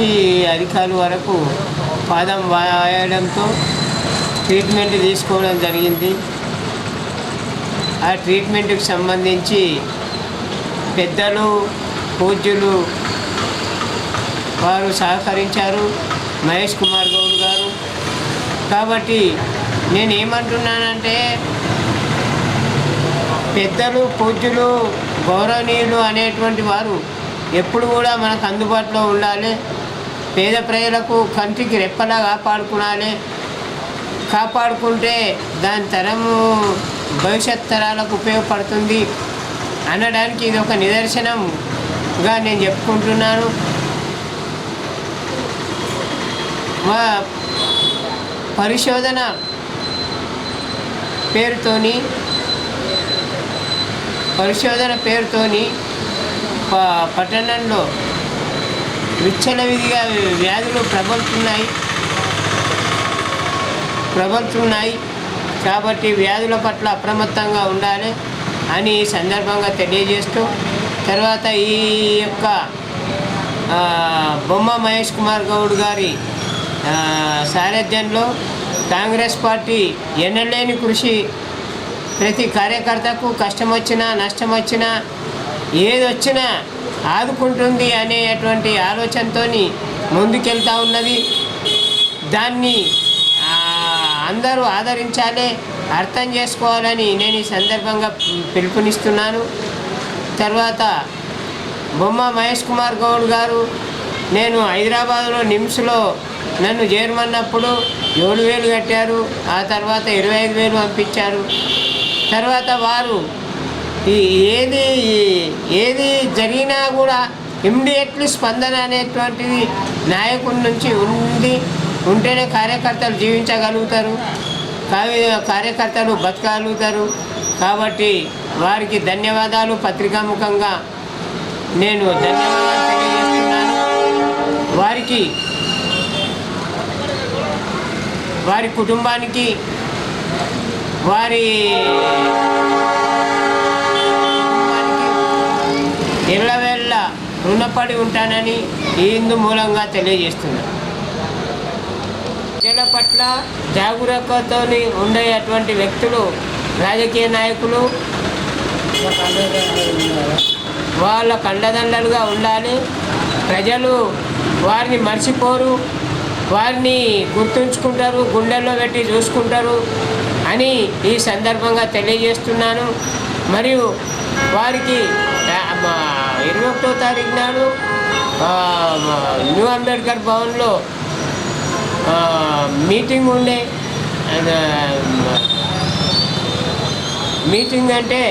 ఈ అధికారుల వరకు పాదం వాయడంతో ట్రీట్మెంట్ తీసుకోవడం జరిగింది. ఆ ట్రీట్మెంట్కి సంబంధించి పెద్దలు పూజ్యులు వారు సహకరించారు, మహేష్ కుమార్ గౌడ్ గారు. కాబట్టి నేను ఏమంటున్నానంటే పెద్దలు పూజ్యులు గౌరవనీయులు అనేటువంటి వారు ఎప్పుడు కూడా మనకు అందుబాటులో ఉండాలి. పేద ప్రజలకు కంటికి రెప్పలా కాపాడుకుంటే దాని తరము భవిష్యత్ తరాలకు ఉపయోగపడుతుంది అనడానికి ఇది ఒక నిదర్శనంగా నేను చెప్పుకుంటున్నాను. మా పరిశోధన పేరుతోని పట్టణంలో విచ్చలవిధిగా వ్యాధులు ప్రబలుతున్నాయి. కాబట్టి వ్యాధుల పట్ల అప్రమత్తంగా ఉండాలి అని ఈ సందర్భంగా తెలియజేస్తూ, తర్వాత ఈ యొక్క బొమ్మ మహేష్ కుమార్ గౌడ్ గారి సారథ్యంలో కాంగ్రెస్ పార్టీ ఎన్నలేని కృషి, ప్రతి కార్యకర్తకు కష్టం వచ్చినా నష్టం వచ్చినా ఏదొచ్చినా ఆదుకుంటుంది అనేటువంటి ఆలోచనతో ముందుకెళ్తూ ఉన్నది. దాన్ని అందరూ ఆదరించాలి, అర్థం చేసుకోవాలని నేను ఈ సందర్భంగా పిలుపునిస్తున్నాను. తర్వాత బొమ్మ మహేష్ కుమార్ గౌడ్ గారు, నేను హైదరాబాద్లో నిమ్స్లో నన్ను చేరమన్నప్పుడు 7,000 కట్టారు, ఆ తర్వాత 25,000 పంపించారు. తర్వాత వారు ఏది జరిగినా కూడా ఇమ్మీడియట్లీ స్పందన అనేటువంటిది నాయకుడి నుంచి ఉంటేనే కార్యకర్తలు జీవించగలుగుతారు, కార్యకర్తలు బతకగలుగుతారు. కాబట్టి వారికి ధన్యవాదాలు పత్రికాముఖంగా నేను ధన్యవాదాలు తెలియజేస్తున్నాను. వారి కుటుంబానికి ఎల్లవేళ్ళ రుణపడి ఉంటానని ఇందు మూలంగా తెలియజేస్తున్నాను. ప్రజల పట్ల జాగరూకతతో ఉండేటువంటి వ్యక్తులు, రాజకీయ నాయకులు వాళ్ళ కండదండలుగా ఉండాలి. ప్రజలు వారిని మర్చిపోరు, వారిని గుర్తుంచుకుంటారు, గుండెల్లో పెట్టి చూసుకుంటారు అని ఈ సందర్భంగా తెలియజేస్తున్నాను. మరియు వారికి 21వ తారీఖు నాడు న్యూ అంబేద్కర్ భవన్లో మీటింగ్ అంటే